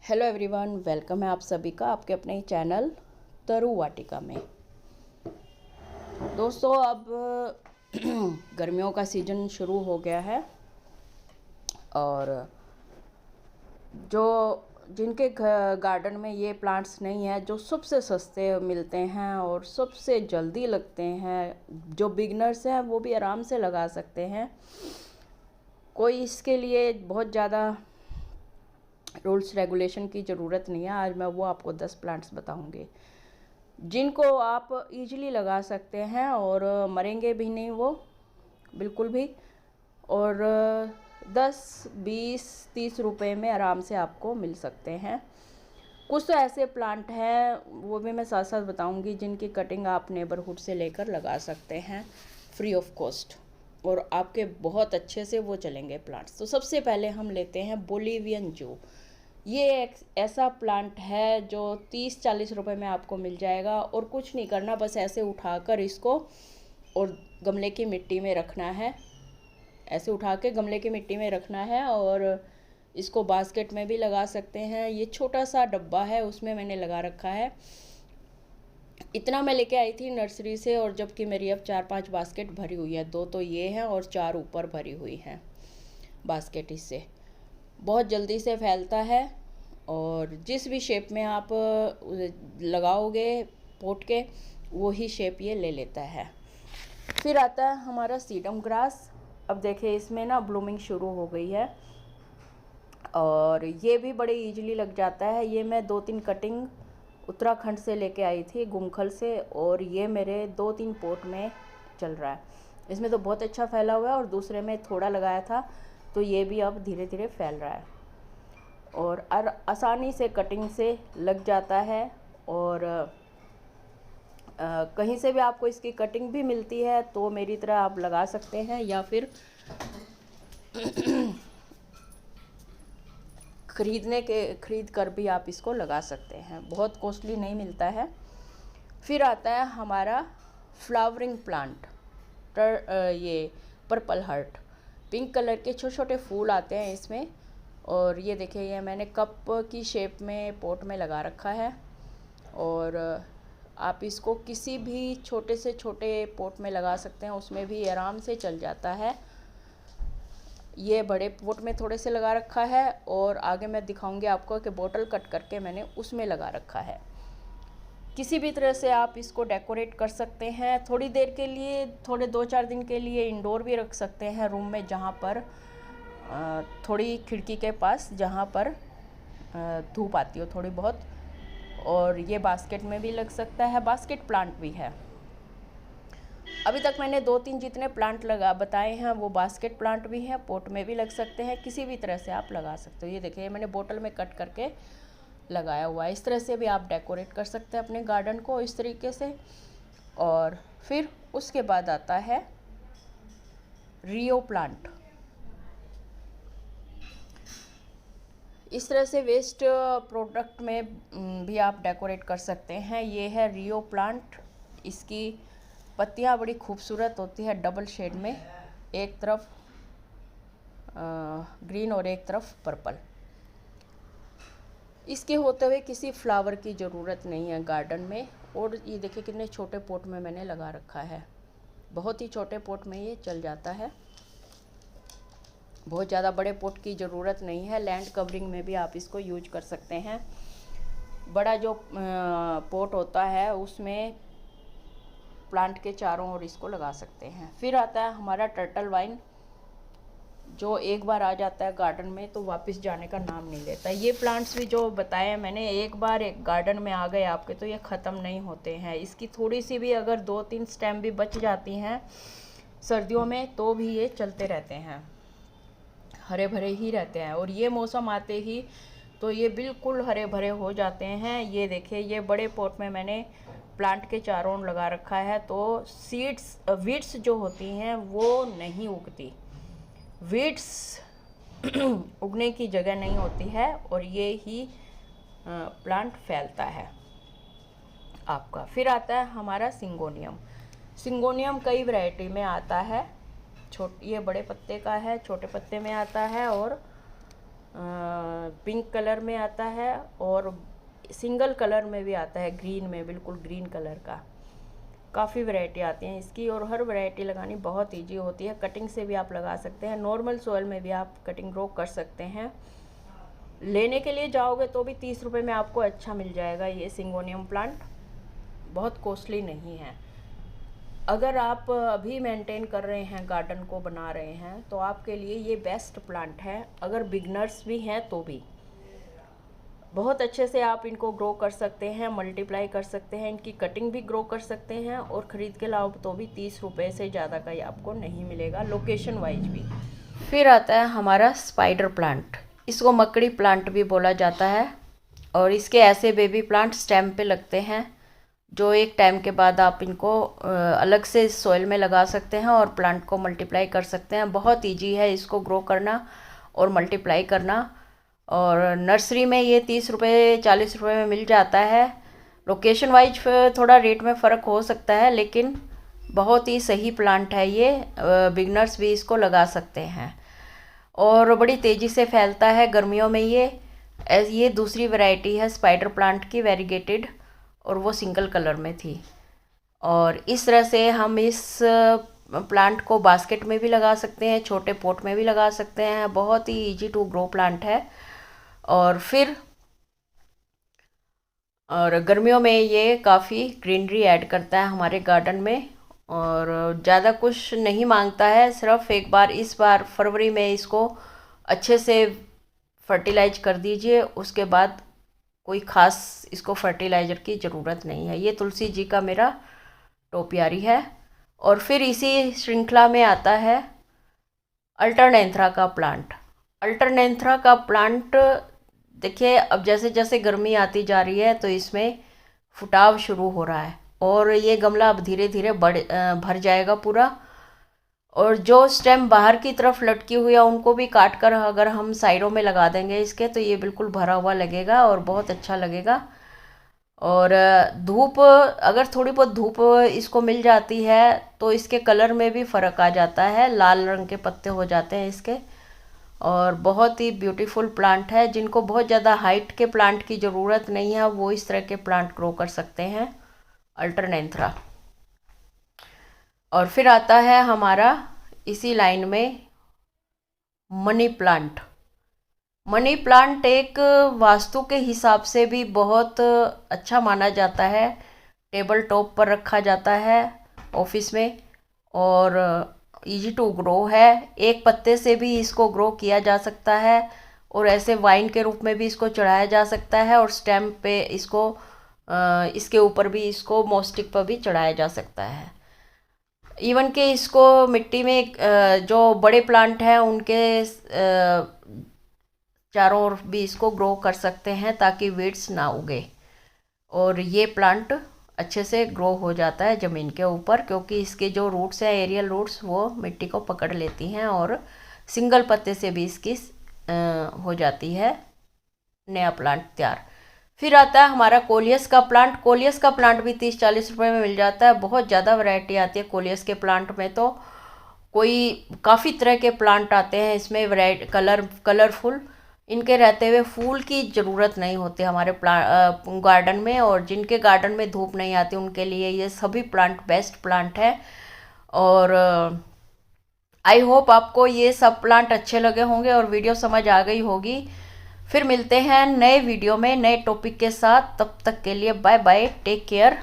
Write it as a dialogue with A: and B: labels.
A: Hello everyone, welcome है आप सभी का आपके अपने चैनल तरु वाटिका में। दोस्तों, अब गर्मियों का सीज़न शुरू हो गया है और जो जिनके गार्डन में ये प्लांट्स नहीं है, जो सबसे सस्ते मिलते हैं और सबसे जल्दी लगते हैं, जो बिगनर्स हैं वो भी आराम से लगा सकते हैं। कोई इसके लिए बहुत ज़्यादा रूल्स रेगुलेशन की ज़रूरत नहीं है। आज मैं वो आपको 10 प्लांट्स बताऊंगी जिनको आप इजीली लगा सकते हैं और मरेंगे भी नहीं वो बिल्कुल भी। और 10, 20, 30 रुपए में आराम से आपको मिल सकते हैं। कुछ तो ऐसे प्लांट हैं, वो भी मैं साथ साथ बताऊंगी, जिनकी कटिंग आप नेबरहुड से लेकर लगा सकते हैं फ्री ऑफ कॉस्ट और आपके बहुत अच्छे से वो चलेंगे प्लांट्स। तो सबसे पहले हम लेते हैं बोलिवियन जू। ये एक ऐसा प्लांट है जो 30-40 रुपए में आपको मिल जाएगा और कुछ नहीं करना, बस ऐसे उठाकर इसको और गमले की मिट्टी में रखना है। ऐसे उठा के गमले की मिट्टी में रखना है और इसको बास्केट में भी लगा सकते हैं। ये छोटा सा डब्बा है, उसमें मैंने लगा रखा है। इतना मैं लेके आई थी नर्सरी से, और जबकि मेरी अब 4-5 बास्केट भरी हुई है। 2 तो ये हैं और 4 ऊपर भरी हुई हैं बास्केट। इससे बहुत जल्दी से फैलता है और जिस भी शेप में आप लगाओगे पोट के, वो ही शेप ये ले लेता है। फिर आता है हमारा सीडम ग्रास। अब देखिए इसमें ना ब्लूमिंग शुरू हो गई है और ये भी बड़े इजीली लग जाता है। ये मैं 2-3 कटिंग उत्तराखंड से लेके आई थी, गुमखल से, और ये मेरे 2-3 पोट में चल रहा है। इसमें तो बहुत अच्छा फैला हुआ है और दूसरे में थोड़ा लगाया था, तो ये भी अब धीरे धीरे फैल रहा है और आसानी से कटिंग से लग जाता है। और कहीं से भी आपको इसकी कटिंग भी मिलती है तो मेरी तरह आप लगा सकते हैं, या फिर खरीद कर भी आप इसको लगा सकते हैं। बहुत कॉस्टली नहीं मिलता है। फिर आता है हमारा फ्लावरिंग प्लांट, ये पर्पल हार्ट। पिंक कलर के छोटे छोटे फूल आते हैं इसमें, और ये देखिए ये मैंने कप की शेप में पोट में लगा रखा है। और आप इसको किसी भी छोटे से छोटे पोट में लगा सकते हैं, उसमें भी आराम से चल जाता है। ये बड़े पोट में थोड़े से लगा रखा है और आगे मैं दिखाऊंगी आपको कि बोतल कट करके मैंने उसमें लगा रखा है। किसी भी तरह से आप इसको डेकोरेट कर सकते हैं। थोड़ी देर के लिए, थोड़े 2-4 दिन के लिए इंडोर भी रख सकते हैं रूम में, जहाँ पर थोड़ी खिड़की के पास, जहाँ पर धूप आती हो थोड़ी बहुत। और ये बास्केट में भी लग सकता है, बास्केट प्लांट भी है। अभी तक मैंने 2-3 जितने प्लांट बताए हैं वो बास्केट प्लांट भी हैं, पोट में भी लग सकते हैं। किसी भी तरह से आप लगा सकते हो। ये देखिए मैंने बोतल में कट करके लगाया हुआ है। इस तरह से भी आप डेकोरेट कर सकते हैं अपने गार्डन को, इस तरीके से। और फिर उसके बाद आता है रियो प्लांट। इस तरह से वेस्ट प्रोडक्ट में भी आप डेकोरेट कर सकते हैं। ये है रियो प्लांट। इसकी पत्तियां बड़ी खूबसूरत होती है, डबल शेड में, एक तरफ ग्रीन और एक तरफ पर्पल। इसके होते हुए किसी फ्लावर की ज़रूरत नहीं है गार्डन में। और ये देखिए कितने छोटे पोट में मैंने लगा रखा है। बहुत ही छोटे पोट में ये चल जाता है, बहुत ज़्यादा बड़े पोट की ज़रूरत नहीं है। लैंड कवरिंग में भी आप इसको यूज कर सकते हैं। बड़ा जो पोट होता है उसमें प्लांट के चारों ओर इसको लगा सकते हैं। फिर आता है हमारा टर्टल वाइन, जो एक बार आ जाता है गार्डन में तो वापस जाने का नाम नहीं लेता। ये प्लांट्स भी जो बताए हैं मैंने, एक बार एक गार्डन में आ गए आपके तो ये ख़त्म नहीं होते हैं। इसकी थोड़ी सी भी अगर 2-3 स्टेम भी बच जाती हैं सर्दियों में तो भी ये चलते रहते हैं, हरे भरे ही रहते हैं। और ये मौसम आते ही तो ये बिल्कुल हरे भरे हो जाते हैं। ये देखिए ये बड़े पॉट में मैंने प्लांट के चारों ओर लगा रखा है, तो वीड्स जो होती हैं वो नहीं उगती। वीड्स उगने की जगह नहीं होती है और ये ही प्लांट फैलता है आपका। फिर आता है हमारा सिंगोनियम। सिंगोनियम कई वैरायटी में आता है। ये बड़े पत्ते का है, छोटे पत्ते में आता है और पिंक कलर में आता है और सिंगल कलर में भी आता है, ग्रीन में, बिल्कुल ग्रीन कलर का। काफ़ी वैरायटी आती हैं इसकी और हर वैरायटी लगानी बहुत इजी होती है। कटिंग से भी आप लगा सकते हैं, नॉर्मल सॉइल में भी आप कटिंग ग्रो कर सकते हैं। लेने के लिए जाओगे तो भी 30 रुपये में आपको अच्छा मिल जाएगा। ये सिंगोनियम प्लांट बहुत कॉस्टली नहीं है। अगर आप अभी मेंटेन कर रहे हैं, गार्डन को बना रहे हैं, तो आपके लिए ये बेस्ट प्लांट है। अगर बिगनर्स भी हैं तो भी बहुत अच्छे से आप इनको ग्रो कर सकते हैं, मल्टीप्लाई कर सकते हैं, इनकी कटिंग भी ग्रो कर सकते हैं और ख़रीद के लाओ तो भी 30 रुपये से ज़्यादा का ही आपको नहीं मिलेगा, लोकेशन वाइज भी। फिर आता है हमारा स्पाइडर प्लांट। इसको मकड़ी प्लांट भी बोला जाता है और इसके ऐसे बेबी प्लांट स्टेम पे लगते हैं, जो एक टाइम के बाद आप इनको अलग से सॉइल में लगा सकते हैं और प्लांट को मल्टीप्लाई कर सकते हैं। बहुत ईजी है इसको ग्रो करना और मल्टीप्लाई करना। और नर्सरी में ये 30 रुपये 40 रुपये में मिल जाता है। लोकेशन वाइज थोड़ा रेट में फ़र्क हो सकता है, लेकिन बहुत ही सही प्लांट है ये। बिगनर्स भी इसको लगा सकते हैं और बड़ी तेज़ी से फैलता है गर्मियों में। ये दूसरी वैरायटी है स्पाइडर प्लांट की, वेरीगेटेड, और वो सिंगल कलर में थी। और इस तरह से हम इस प्लांट को बास्केट में भी लगा सकते हैं, छोटे पॉट में भी लगा सकते हैं। बहुत ही इजी टू ग्रो प्लांट है। और गर्मियों में ये काफ़ी ग्रीनरी ऐड करता है हमारे गार्डन में और ज़्यादा कुछ नहीं मांगता है। सिर्फ एक बार, इस बार फरवरी में इसको अच्छे से फर्टिलाइज कर दीजिए, उसके बाद कोई ख़ास इसको फर्टिलाइज़र की ज़रूरत नहीं है। ये तुलसी जी का मेरा टोपियारी है। और फिर इसी श्रृंखला में आता है अल्टरनेंथ्रा का प्लांट। अल्टरनेंथ्रा का प्लांट देखिए, अब जैसे जैसे गर्मी आती जा रही है तो इसमें फुटाव शुरू हो रहा है और ये गमला अब धीरे धीरे भर जाएगा पूरा। और जो स्टेम बाहर की तरफ लटकी हुई है उनको भी काट कर अगर हम साइडों में लगा देंगे इसके, तो ये बिल्कुल भरा हुआ लगेगा और बहुत अच्छा लगेगा। और धूप, अगर थोड़ी बहुत धूप इसको मिल जाती है तो इसके कलर में भी फ़र्क आ जाता है, लाल रंग के पत्ते हो जाते हैं इसके। और बहुत ही ब्यूटीफुल प्लांट है। जिनको बहुत ज़्यादा हाइट के प्लांट की ज़रूरत नहीं है वो इस तरह के प्लांट ग्रो कर सकते हैं, अल्टरनेंथ्रा। और फिर आता है हमारा इसी लाइन में मनी प्लांट। मनी प्लांट एक वास्तु के हिसाब से भी बहुत अच्छा माना जाता है। टेबल टॉप पर रखा जाता है ऑफिस में और इजी टू ग्रो है। एक पत्ते से भी इसको ग्रो किया जा सकता है और ऐसे वाइन के रूप में भी इसको चढ़ाया जा सकता है और स्टेम पे इसको इसके ऊपर भी इसको मोस्टिक पर भी चढ़ाया जा सकता है। इवन कि इसको मिट्टी में जो बड़े प्लांट हैं उनके चारों ओर भी इसको ग्रो कर सकते हैं ताकि वीड्स ना उगे। और ये प्लांट अच्छे से ग्रो हो जाता है ज़मीन के ऊपर, क्योंकि इसके जो रूट्स हैं, एरियल रूट्स, वो मिट्टी को पकड़ लेती हैं और सिंगल पत्ते से भी इसकी हो जाती है नया प्लांट तैयार। फिर आता है हमारा कोलियस का प्लांट। कोलियस का प्लांट भी 30-40 रुपये में मिल जाता है। बहुत ज़्यादा वैरायटी आती है कोलियस के प्लांट में, तो काफ़ी तरह के प्लांट आते हैं इसमें, वैरायटी कलरफुल। इनके रहते हुए फूल की ज़रूरत नहीं होती हमारे गार्डन में, और जिनके गार्डन में धूप नहीं आती उनके लिए ये सभी प्लांट बेस्ट प्लांट है। और आई होप आपको ये सब प्लांट अच्छे लगे होंगे और वीडियो समझ आ गई होगी। फिर मिलते हैं नए वीडियो में नए टॉपिक के साथ। तब तक के लिए बाय बाय, टेक केयर।